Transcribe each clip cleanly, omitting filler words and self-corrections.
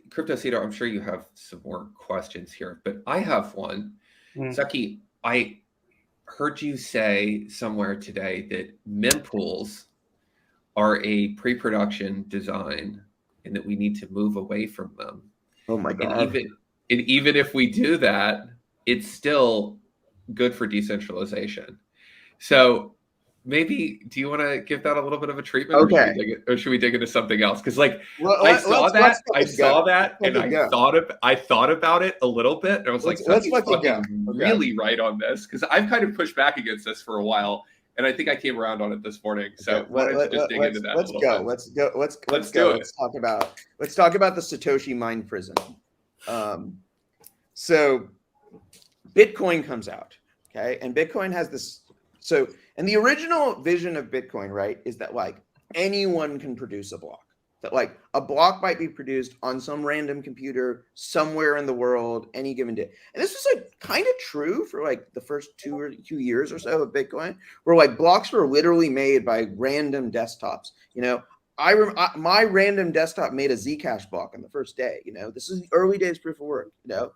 Cryptocito, I'm sure you have some more questions here, but I have one. Saki, I heard you say somewhere today that mempools are a pre-production design and that we need to move away from them. Oh my God. And even if we do that, it's still good for decentralization. So maybe, do you want to give that a little bit of a treatment, okay, or should we dig into something else? Because like I saw that, and I thought about it a little bit, and I was let's really right on this, because I've kind of pushed back against this for a while, and I think I came around on it this morning. So why don't you just dig into that a little bit? Let's go. Let's talk about the Satoshi mind prison. So Bitcoin comes out, okay, and Bitcoin has this. So, and the original vision of Bitcoin, right, is that like anyone can produce a block. That like a block might be produced on some random computer somewhere in the world any given day. And this was like kind of true for like the first 2 years or so of Bitcoin, where like blocks were literally made by random desktops. You know, my random desktop made a Zcash block on the first day. You know, this is the early days proof of work. You know,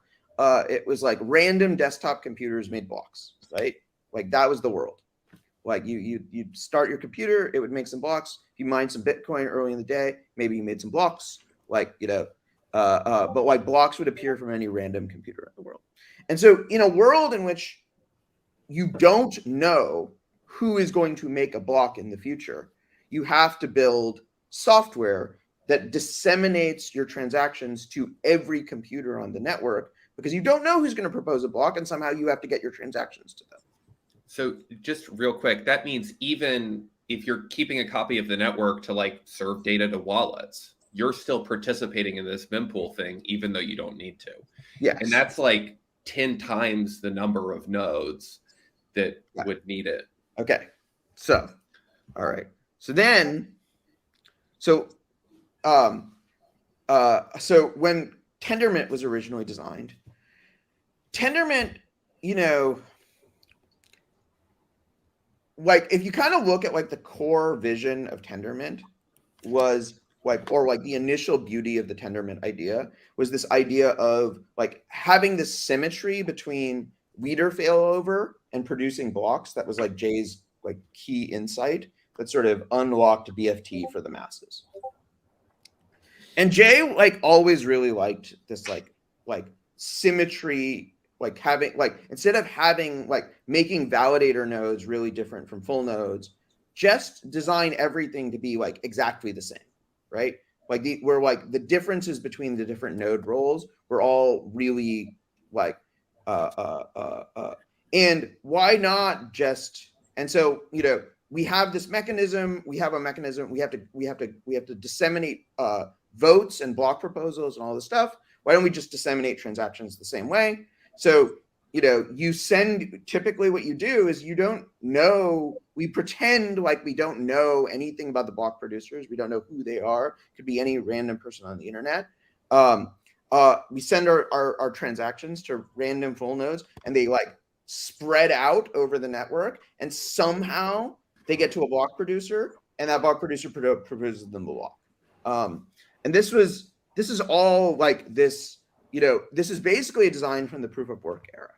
it was like random desktop computers made blocks, right? Like that was the world. Like you start your computer, it would make some blocks. If you mined some Bitcoin early in the day, maybe you made some blocks. Like, you know, but like blocks would appear from any random computer in the world. And so in a world in which you don't know who is going to make a block in the future, you have to build software that disseminates your transactions to every computer on the network, because you don't know who's going to propose a block, and somehow you have to get your transactions to them. So just real quick, that means even if you're keeping a copy of the network to like serve data to wallets, you're still participating in this mempool thing, even though you don't need to. Yes. And that's like 10 times the number of nodes that would need it. Okay. So, all right. So then, so when Tendermint was originally designed, Tendermint, you know, like if you kind of look at like the core vision of Tendermint was like, or like the initial beauty of the Tendermint idea was this idea of like having this symmetry between leader failover and producing blocks. That was like Jay's like key insight that sort of unlocked BFT for the masses. And Jay like always really liked this like symmetry, like having like instead of having like making validator nodes really different from full nodes, just design everything to be like exactly the same, right? Like where like the differences between the different node roles were all really like and why not just, and so, you know, we have this mechanism, we have to disseminate votes and block proposals and all this stuff. Why don't we just disseminate transactions the same way? So, you know, you send, typically what you do is you don't know, we pretend like we don't know anything about the block producers. We don't know who they are. Could be any random person on the internet. We send our transactions to random full nodes, and they like spread out over the network, and somehow they get to a block producer, and that block producer proposes them the block. And this is all like this, you know, this is basically a design from the proof of work era.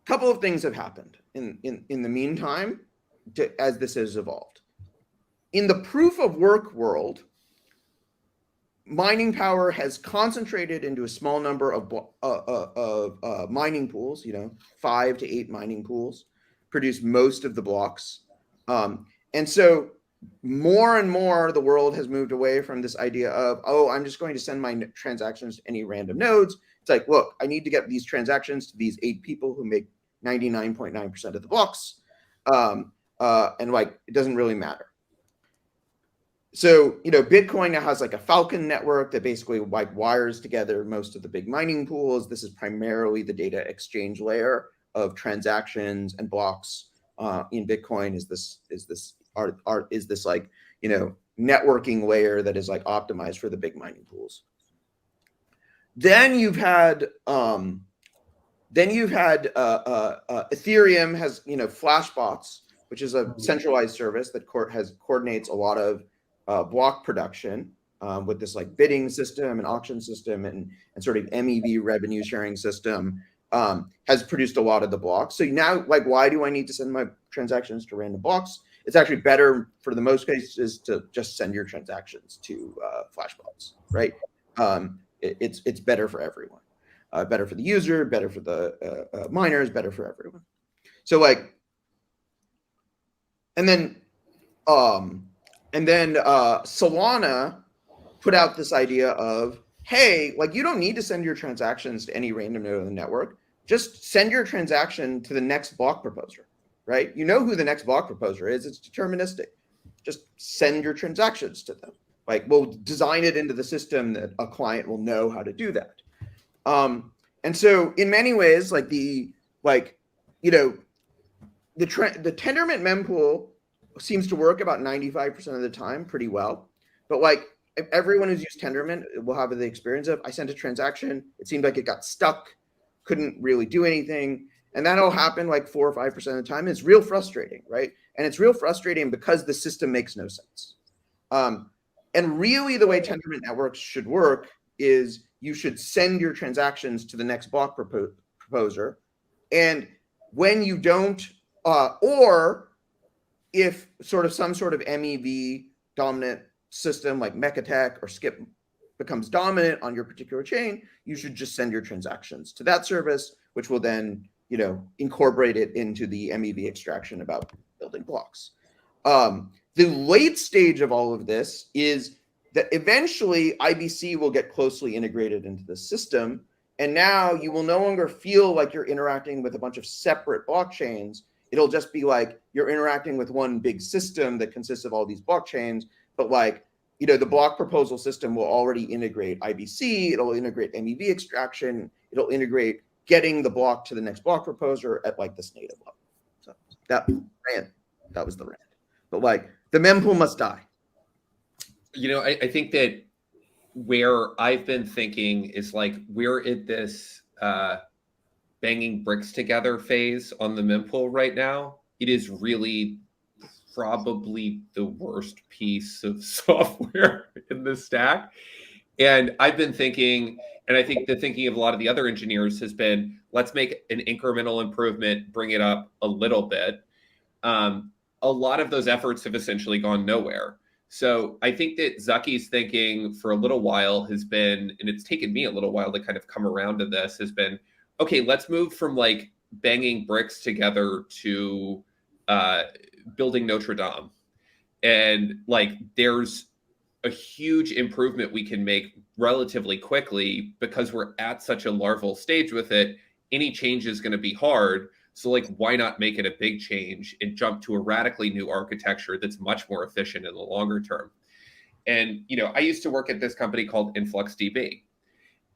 A couple of things have happened in the meantime as this has evolved. In the proof of work world, mining power has concentrated into a small number of mining pools, you know, 5 to 8 mining pools produce most of the blocks. And so more and more the world has moved away from this idea of, oh, I'm just going to send my transactions to any random nodes. It's like, look, I need to get these transactions to these 8 people who make 99.9% of the blocks. And like, it doesn't really matter. So, you know, Bitcoin now has like a Falcon network that basically like wires together most of the big mining pools. This is primarily the data exchange layer of transactions and blocks in Bitcoin. Is this like, you know, networking layer that is like optimized for the big mining pools. Then you've had Ethereum has, you know, Flashbots, which is a centralized service that coordinates a lot of block production with this like bidding system and auction system and sort of MEV revenue sharing system has produced a lot of the blocks. So now, like, why do I need to send my transactions to random blocks? It's actually better for the most cases to just send your transactions to Flashbots, right? It's better for everyone, better for the user, better for the miners, better for everyone. So like, and then Solana put out this idea of, hey, like you don't need to send your transactions to any random node on the network. Just send your transaction to the next block proposer, right? You know who the next block proposer is. It's deterministic. Just send your transactions to them. Like we'll design it into the system that a client will know how to do that. And so in many ways, like the Tendermint mempool seems to work about 95% of the time pretty well. But like if everyone who's used Tendermint will have the experience of, I sent a transaction, it seemed like it got stuck, couldn't really do anything. And that'll happen like 4 or 5% of the time. It's real frustrating, right? And it's real frustrating because the system makes no sense. And really the way Tendermint networks should work is you should send your transactions to the next block proposer. And when you don't, or if sort of some sort of MEV dominant system like Mekatech or Skip becomes dominant on your particular chain, you should just send your transactions to that service, which will then, incorporate it into the MEV extraction about building blocks. The late stage of all of this is that eventually IBC will get closely integrated into the system. And now you will no longer feel like you're interacting with a bunch of separate blockchains. It'll just be like you're interacting with one big system that consists of all these blockchains. But like, the block proposal system will already integrate IBC. It'll integrate MEV extraction. It'll integrate getting the block to the next block proposer at like this native level. So that was the rant. But like the mempool must die. I think that where I've been thinking is like we're at this banging bricks together phase on the mempool right now. It is really probably the worst piece of software in the stack. And I've been thinking, and I think the thinking of a lot of the other engineers has been, let's make an incremental improvement, bring it up a little bit. A lot of those efforts have essentially gone nowhere. So I think that Zucky's thinking for a little while has been, and it's taken me a little while to kind of come around to this, has been, okay, let's move from like banging bricks together to building Notre Dame. And like there's a huge improvement we can make relatively quickly because we're at such a larval stage with it. Any change is going to be hard. So like, why not make it a big change and jump to a radically new architecture that's much more efficient in the longer term? And, I used to work at this company called InfluxDB,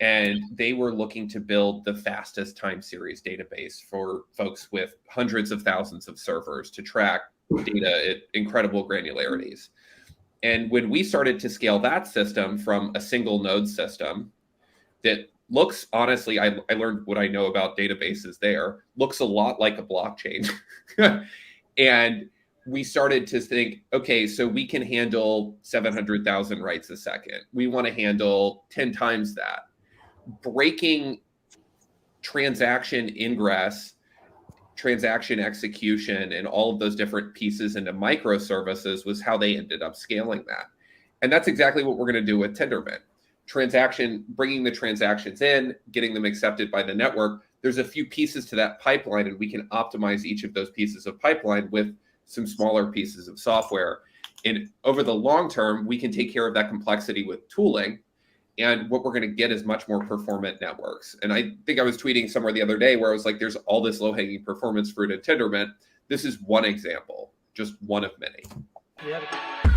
and they were looking to build the fastest time series database for folks with hundreds of thousands of servers to track data at incredible granularities. And when we started to scale that system from a single node system that looks, honestly, I learned what I know about databases there, looks a lot like a blockchain. And we started to think, okay, so we can handle 700,000 writes a second. We want to handle 10 times that. Breaking transaction ingress, transaction execution, and all of those different pieces into microservices was how they ended up scaling that. And that's exactly what we're going to do with Tendermint. Bringing the transactions in, getting them accepted by the network. There's a few pieces to that pipeline, and we can optimize each of those pieces of pipeline with some smaller pieces of software. And over the long term, we can take care of that complexity with tooling. And what we're going to get is much more performant networks. And I think I was tweeting somewhere the other day where I was like, there's all this low-hanging performance fruit in Tendermint. This is one example, just one of many. Yeah.